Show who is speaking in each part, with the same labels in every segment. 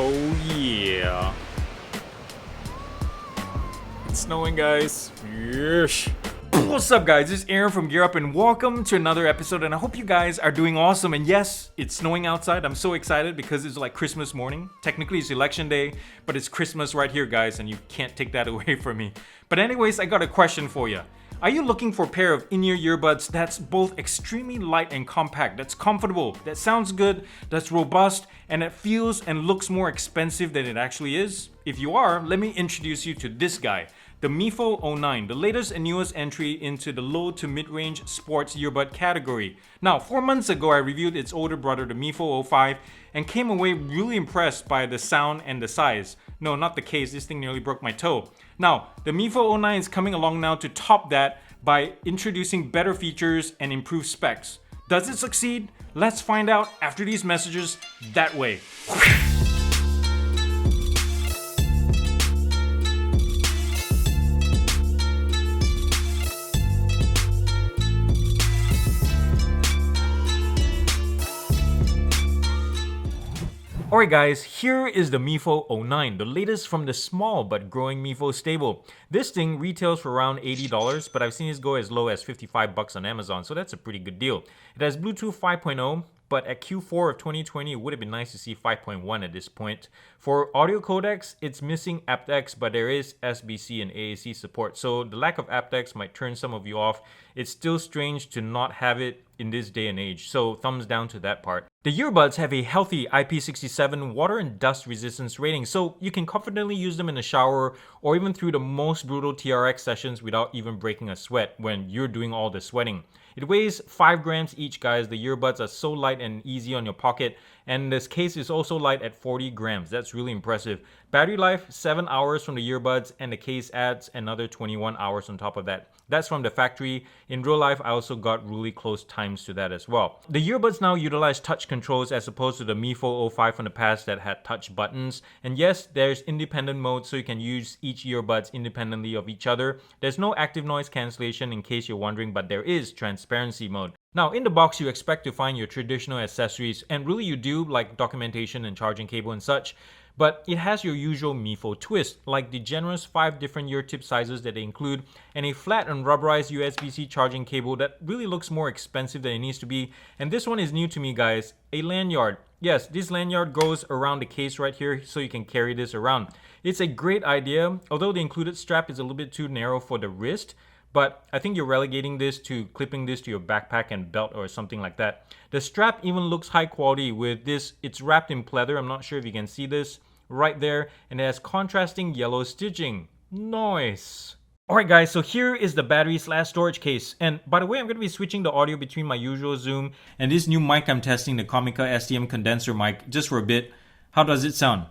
Speaker 1: Oh yeah. It's snowing, guys. Yeesh. What's up, guys? This is Aaron from GearUP and welcome to another episode, and I hope you guys are doing awesome. And yes, it's snowing outside. I'm so excited because it's like Christmas morning. Technically it's election day, but it's Christmas right here, guys, and you can't take that away from me. But anyways, I got a question for you. Are you looking for a pair of in-ear earbuds that's both extremely light and compact, that's comfortable, that sounds good, that's robust, and that feels and looks more expensive than it actually is? If you are, let me introduce you to this guy, the Mifo O9, the latest and newest entry into the low to mid-range sports earbud category. Now, 4 months ago, I reviewed its older brother, the Mifo O5, and came away really impressed by the sound and the size. No, not the case, this thing nearly broke my toe. Now, the Mifo O9 is coming along now to top that by introducing better features and improved specs. Does it succeed? Let's find out after these messages that way. Alright guys, here is the Mifo O9, the latest from the small but growing Mifo stable. This thing retails for around $80, but I've seen it go as low as $55 on Amazon, so that's a pretty good deal. It has Bluetooth 5.0, but at Q4 of 2020, it would have been nice to see 5.1 at this point. For audio codecs, it's missing aptX, but there is SBC and AAC support, so the lack of aptX might turn some of you off. It's still strange to not have it in this day and age, so thumbs down to that part. The earbuds have a healthy IP67 water and dust resistance rating, so you can confidently use them in the shower or even through the most brutal TRX sessions without even breaking a sweat when you're doing all the sweating. It weighs 5 grams each, guys. The earbuds are so light and easy on your pocket, and this case is also light at 40 grams. That's really impressive. Battery life, 7 hours from the earbuds, and the case adds another 21 hours on top of that. That's from the factory. In real life, I also got really close times to that as well. The earbuds now utilize touch controls as opposed to the Mifo O5 from the past that had touch buttons. And yes, there's independent mode, so you can use each earbuds independently of each other. There's no active noise cancellation in case you're wondering, but there is transparency mode. Now, in the box, you expect to find your traditional accessories, and really you do, like documentation and charging cable and such. But it has your usual Mifo twist, like the generous 5 different ear tip sizes that they include, and a flat and rubberized USB-C charging cable that really looks more expensive than it needs to be. And this one is new to me, guys, a lanyard. Yes, this lanyard goes around the case right here, so you can carry this around. It's a great idea, although the included strap is a little bit too narrow for the wrist. But I think you're relegating this to clipping this to your backpack and belt or something like that. The strap even looks high quality with this. It's wrapped in pleather. I'm not sure if you can see this right there. And it has contrasting yellow stitching. Nice. Alright guys, so here is the battery/storage case. And by the way, I'm going to be switching the audio between my usual Zoom and this new mic I'm testing, the Comica STM Condenser Mic, just for a bit. How does it sound?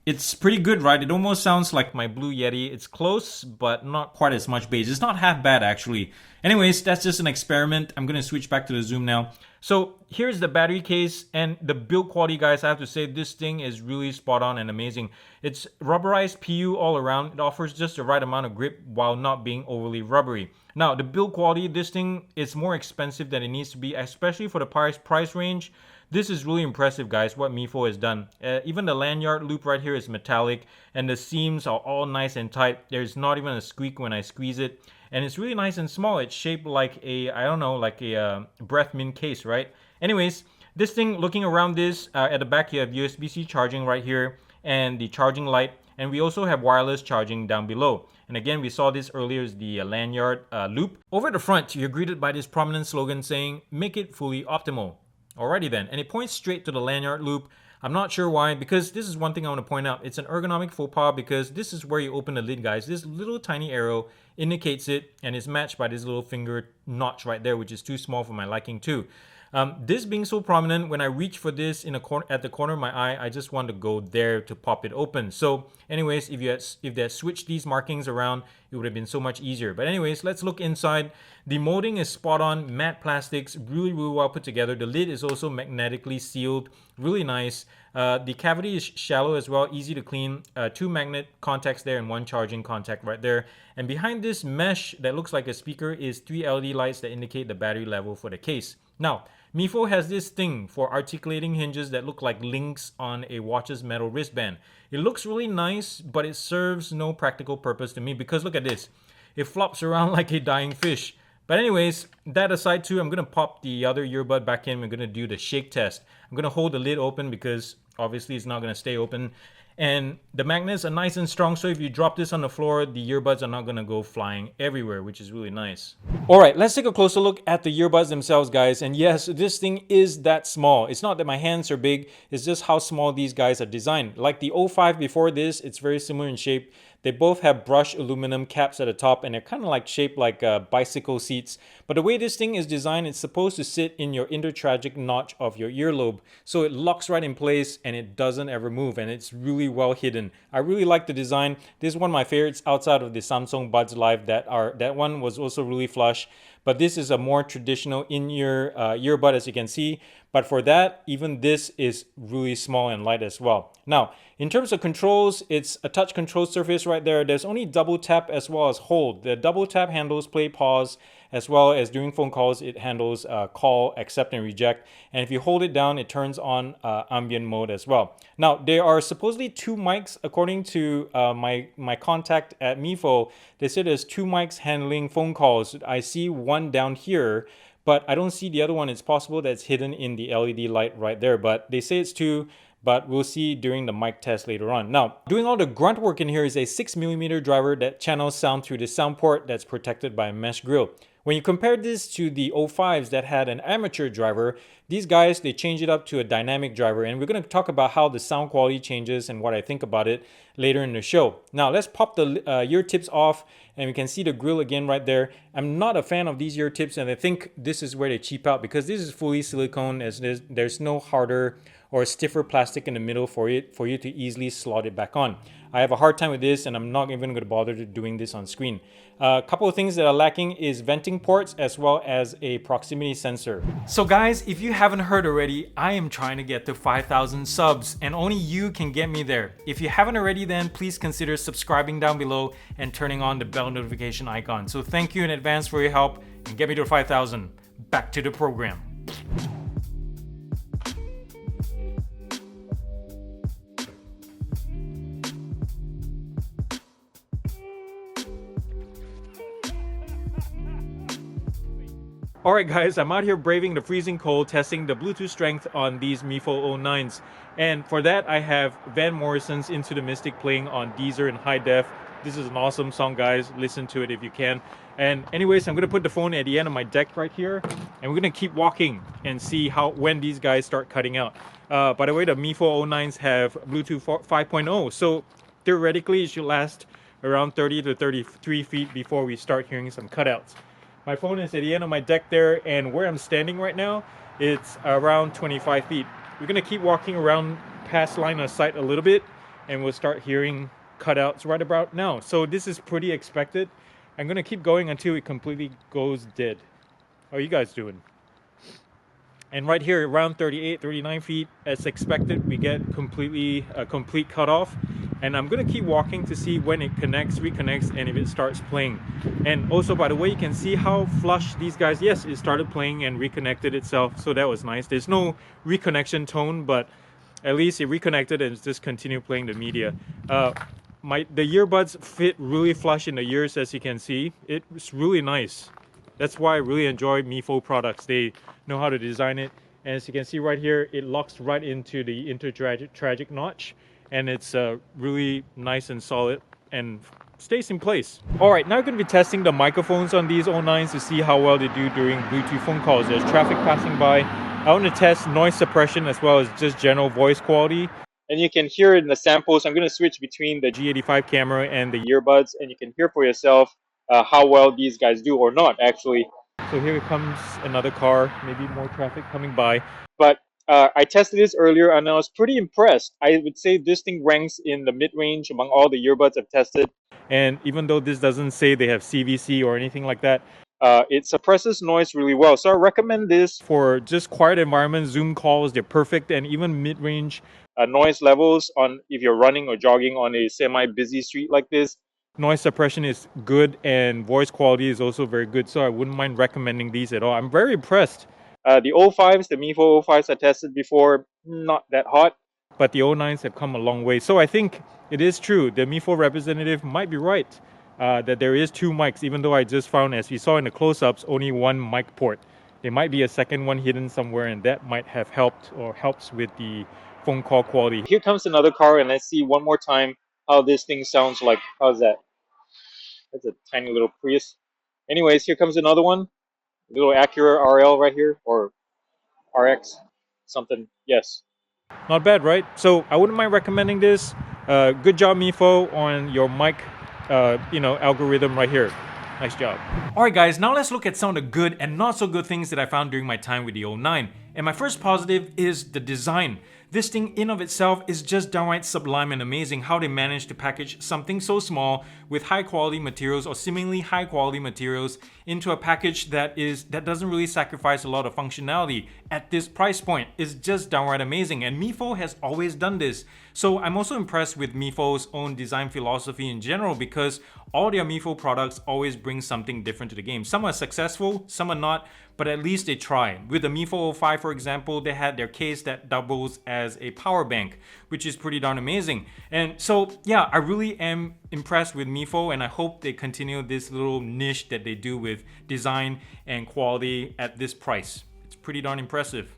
Speaker 1: It's pretty good, right? It almost sounds like my Blue Yeti. It's close, but not quite as much bass. It's not half bad, actually. Anyways, that's just an experiment. I'm going to switch back to the Zoom now. So here's the battery case, and the build quality, guys, I have to say this thing is really spot on and amazing. It's rubberized PU all around. It offers just the right amount of grip while not being overly rubbery. Now, the build quality, this thing is more expensive than it needs to be, especially for the price range. This is really impressive, guys, what Mifo has done. Even the lanyard loop right here is metallic, and the seams are all nice and tight. There's not even a squeak when I squeeze it. And it's really nice and small. It's shaped like a, I don't know, like a breath mint case, right? Anyways, this thing, looking around this, at the back you have USB-C charging right here and the charging light. And we also have wireless charging down below. And again, we saw this earlier is the lanyard loop. Over the front, you're greeted by this prominent slogan saying, "Make it fully optimal." Alrighty then, and it points straight to the lanyard loop. I'm not sure why, because this is one thing I want to point out. It's an ergonomic faux pas because this is where you open the lid, guys. This little tiny arrow indicates it, and it's matched by this little finger notch right there, which is too small for my liking too. This being so prominent, when I reach for this in at the corner of my eye, I just want to go there to pop it open. So anyways, if they had switched these markings around, it would have been so much easier. But anyways, let's look inside. The molding is spot on, matte plastics, really well put together. The lid is also magnetically sealed, really nice. The cavity is shallow as well, easy to clean. 2 magnet contacts there and 1 charging contact right there. And behind this mesh that looks like a speaker is 3 LED lights that indicate the battery level for the case. Now, Mifo has this thing for articulating hinges that look like links on a watch's metal wristband. It looks really nice, but it serves no practical purpose to me because look at this. It flops around like a dying fish. But anyways, that aside too, I'm going to pop the other earbud back in. We're going to do the shake test. I'm going to hold the lid open because obviously it's not going to stay open. And the magnets are nice and strong, so if you drop this on the floor, the earbuds are not going to go flying everywhere, which is really nice. Alright, let's take a closer look at the earbuds themselves, guys. And yes, this thing is that small. It's not that my hands are big, it's just how small these guys are designed. Like the O5 before this, it's very similar in shape. They both have brushed aluminum caps at the top and they're kind of like shaped like bicycle seats. But the way this thing is designed, it's supposed to sit in your intertragic notch of your earlobe. So it locks right in place and it doesn't ever move, and it's really well hidden. I really like the design. This is one of my favorites outside of the Samsung Buds Live that one was also really flush. But this is a more traditional in-ear earbud, as you can see. But for that, even this is really small and light as well. Now, in terms of controls, it's a touch control surface right there. There's only double tap as well as hold. The double tap handles play, pause, as well as during phone calls, it handles call, accept, and reject. And if you hold it down, it turns on ambient mode as well. Now, there are supposedly two mics, according to my contact at Mifo. They said there's two mics handling phone calls. I see one down here, but I don't see the other one. It's possible that it's hidden in the LED light right there, but they say it's two. But we'll see during the mic test later on. Now, doing all the grunt work in here is a 6mm driver that channels sound through the sound port that's protected by a mesh grill. When you compare this to the O5s that had an amateur driver, these guys, they change it up to a dynamic driver, and we're going to talk about how the sound quality changes and what I think about it later in the show. Now, let's pop the ear tips off, and we can see the grill again right there. I'm not a fan of these ear tips, and I think this is where they cheap out because this is fully silicone, as there's no harder or stiffer plastic in the middle for you to easily slot it back on. I have a hard time with this, and I'm not even going to bother doing this on screen. A couple of things that are lacking is venting ports as well as a proximity sensor. So guys, if you haven't heard already, I am trying to get to 5,000 subs, and only you can get me there. If you haven't already, then please consider subscribing down below and turning on the bell notification icon. So thank you in advance for your help, and get me to 5,000. Back to the program. Alright guys, I'm out here braving the freezing cold, testing the Bluetooth strength on these Mifo O9s. And for that, I have Van Morrison's Into the Mystic playing on Deezer in high def. This is an awesome song, guys. Listen to it if you can. And anyways, I'm going to put the phone at the end of my deck right here, and we're going to keep walking and see when these guys start cutting out. By the way, the Mifo O9s have Bluetooth 5.0, so theoretically it should last around 30 to 33 feet before we start hearing some cutouts. My phone is at the end of my deck there, and where I'm standing right now, it's around 25 feet. We're going to keep walking around past line of sight a little bit, and we'll start hearing cutouts right about now. So this is pretty expected. I'm going to keep going until it completely goes dead. How are you guys doing? And right here, around 38, 39 feet, as expected, we get a complete cutoff. And I'm going to keep walking to see when it connects, reconnects, and if it starts playing. And also, by the way, you can see how flush these guys, yes, it started playing and reconnected itself. So that was nice. There's no reconnection tone, but at least it reconnected and just continued playing the media. The earbuds fit really flush in the ears, as you can see. It's really nice. That's why I really enjoy Mifo products. They know how to design it. And as you can see right here, it locks right into the intertragic notch. And it's really nice and solid and stays in place. Alright, now we're going to be testing the microphones on these O9s to see how well they do during Bluetooth phone calls. There's traffic passing by. I want to test noise suppression as well as just general voice quality. And you can hear it in the samples. I'm going to switch between the G85 camera and the earbuds, and you can hear for yourself how well these guys do, or not actually. So here comes another car, maybe more traffic coming by. But I tested this earlier and I was pretty impressed. I would say this thing ranks in the mid-range among all the earbuds I've tested. And even though this doesn't say they have CVC or anything like that, it suppresses noise really well. So I recommend this for just quiet environments, Zoom calls. They're perfect, and even mid-range noise levels on if you're running or jogging on a semi-busy street like this. Noise suppression is good and voice quality is also very good. So I wouldn't mind recommending these at all. I'm very impressed The O5s, the Mifo O5s I tested before, not that hot, but the O9s have come a long way. So I think it is true. The Mifo representative might be right that there is two mics, even though I just found, as we saw in the close-ups, only one mic port. There might be a second one hidden somewhere, and that might have helped or helps with the phone call quality. Here comes another car, and let's see one more time how this thing sounds like. How's that? That's a tiny little Prius. Anyways, here comes another one. A little Acura RL right here, or RX, something. Yes. Not bad, right? So I wouldn't mind recommending this. Good job, Mifo, on your mic, algorithm right here. Nice job. Alright guys, now let's look at some of the good and not so good things that I found during my time with the O9. And my first positive is the design. This thing in of itself is just downright sublime and amazing how they managed to package something so small with high quality materials or seemingly high quality materials into a package that doesn't really sacrifice a lot of functionality at this price point. It's just downright amazing, and Mifo has always done this. So I'm also impressed with Mifo's own design philosophy in general, because all their Mifo products always bring something different to the game. Some are successful, some are not, but at least they try. With the Mifo O5, for example, they had their case that doubles as a power bank, which is pretty darn amazing. And so, yeah, I really am impressed with Mifo, and I hope they continue this little niche that they do with design and quality at this price. It's pretty darn impressive.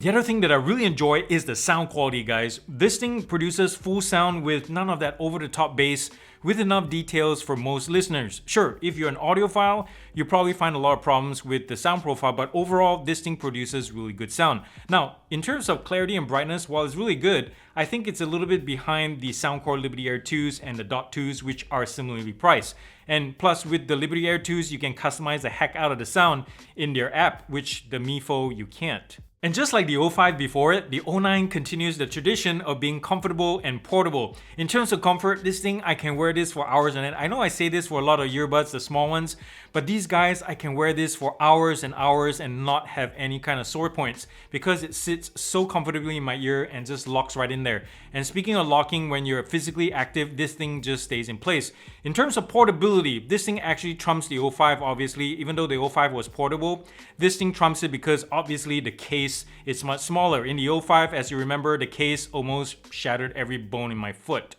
Speaker 1: The other thing that I really enjoy is the sound quality, guys. This thing produces full sound with none of that over-the-top bass, with enough details for most listeners. Sure, if you're an audiophile, you probably find a lot of problems with the sound profile, but overall, this thing produces really good sound. Now, in terms of clarity and brightness, while it's really good, I think it's a little bit behind the Soundcore Liberty Air 2s and the Dot 2s, which are similarly priced. And plus, with the Liberty Air 2s, you can customize the heck out of the sound in their app, which the Mifo you can't. And just like the O5 before it, the O9 continues the tradition of being comfortable and portable. In terms of comfort, this thing, I can wear this for hours on end. I know I say this for a lot of earbuds, the small ones, but these guys, I can wear this for hours and hours and not have any kind of sore points, because it sits so comfortably in my ear and just locks right in there. And speaking of locking, when you're physically active, this thing just stays in place. In terms of portability, this thing actually trumps the O5, obviously. Even though the O5 was portable, this thing trumps it because obviously the case is much smaller. In the O5, as you remember, the case almost shattered every bone in my foot.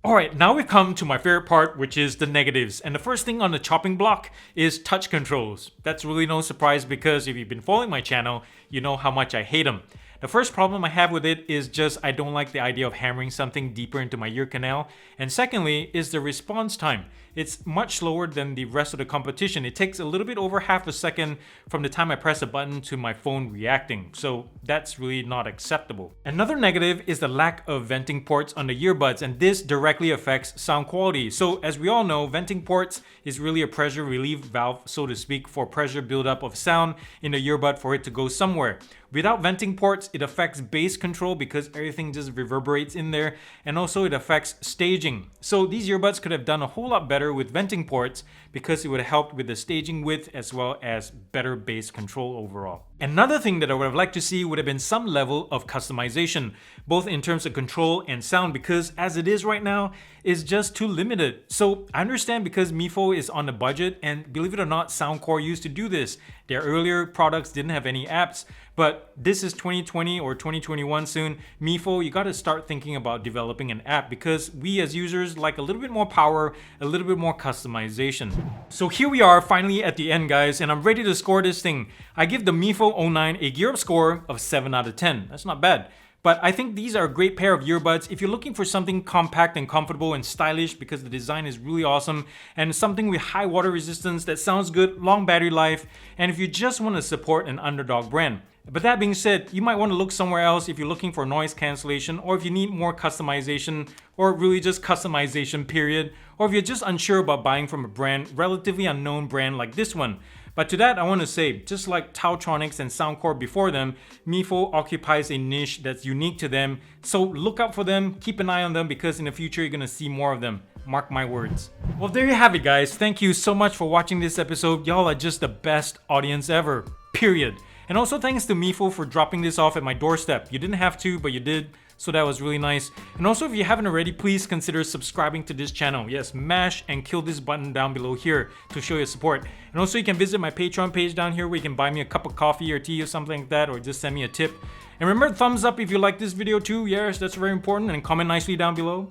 Speaker 1: Alright, now we've come to my favorite part, which is the negatives. And the first thing on the chopping block is touch controls. That's really no surprise, because if you've been following my channel, you know how much I hate them. The first problem I have with it is just I don't like the idea of hammering something deeper into my ear canal. And secondly is the response time. It's much slower than the rest of the competition. It takes a little bit over half a second from the time I press a button to my phone reacting. So that's really not acceptable. Another negative is the lack of venting ports on the earbuds, and this directly affects sound quality. So as we all know, venting ports is really a pressure relief valve, so to speak, for pressure buildup of sound in the earbud for it to go somewhere. Without venting ports, it affects bass control because everything just reverberates in there, and also it affects staging. So these earbuds could have done a whole lot better with venting ports, because it would have helped with the staging width as well as better bass control overall. Another thing that I would have liked to see would have been some level of customization, both in terms of control and sound, because as it is right now, it's just too limited. So I understand, because Mifo is on a budget, and believe it or not, Soundcore used to do this. Their earlier products didn't have any apps, but this is 2020 or 2021 soon. Mifo, you gotta start thinking about developing an app, because we as users like a little bit more power, a little bit more customization. So here we are finally at the end, guys, and I'm ready to score this thing. I give the Mifo O9 a GearUP score of 7 out of 10. That's not bad. But I think these are a great pair of earbuds if you're looking for something compact and comfortable and stylish, because the design is really awesome, and something with high water resistance that sounds good, long battery life, and if you just want to support an Underdog brand. But that being said, you might want to look somewhere else if you're looking for noise cancellation, or if you need more customization, or really just customization period, or if you're just unsure about buying from a brand, relatively unknown brand like this one. But to that, I want to say, just like Tautronics and Soundcore before them, Mifo occupies a niche that's unique to them. So look out for them, keep an eye on them, because in the future you're going to see more of them. Mark my words. Well, there you have it, guys. Thank you so much for watching this episode. Y'all are just the best audience ever. Period. And also thanks to Mifo for dropping this off at my doorstep. You didn't have to, but you did, so that was really nice. And also, if you haven't already, please consider subscribing to this channel. Yes, mash and kill this button down below here to show your support. And also, you can visit my Patreon page down here where you can buy me a cup of coffee or tea or something like that, or just send me a tip. And remember, thumbs up if you like this video too. Yes, that's very important. And comment nicely down below.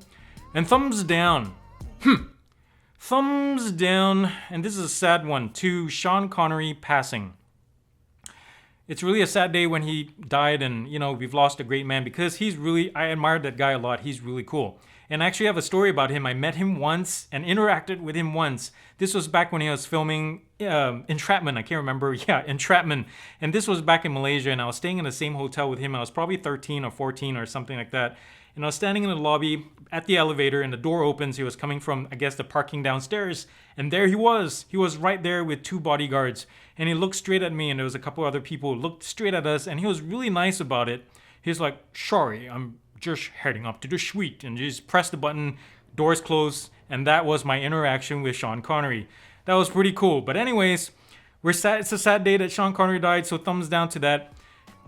Speaker 1: And thumbs down. Thumbs down, and this is a sad one, to Sean Connery passing. It's really a sad day when he died, and you know, we've lost a great man, because he's really, I admired that guy a lot. He's really cool. And I actually have a story about him. I met him once and interacted with him once. This was back when he was filming Entrapment. I can't remember. Yeah, Entrapment. And this was back in Malaysia, and I was staying in the same hotel with him. I was probably 13 or 14 or something like that. And I was standing in the lobby at the elevator, and the door opens. He was coming from, I guess, the parking downstairs. And there he was. He was right there with 2 bodyguards. And he looked straight at me, and there was a couple other people who looked straight at us. And he was really nice about it. He's like, sorry, I'm just heading up to the suite. And just pressed the button, doors closed. And that was my interaction with Sean Connery. That was pretty cool. But anyways, we're sad. It's a sad day that Sean Connery died, so thumbs down to that.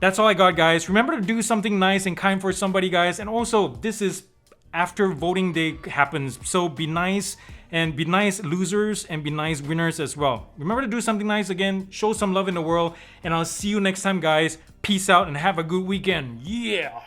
Speaker 1: That's all I got, guys. Remember to do something nice and kind for somebody, guys. And also, this is after voting day happens, so be nice, and be nice losers and be nice winners as well. Remember to do something nice again, show some love in the world, and I'll see you next time, guys. Peace out and have a good weekend. Yeah!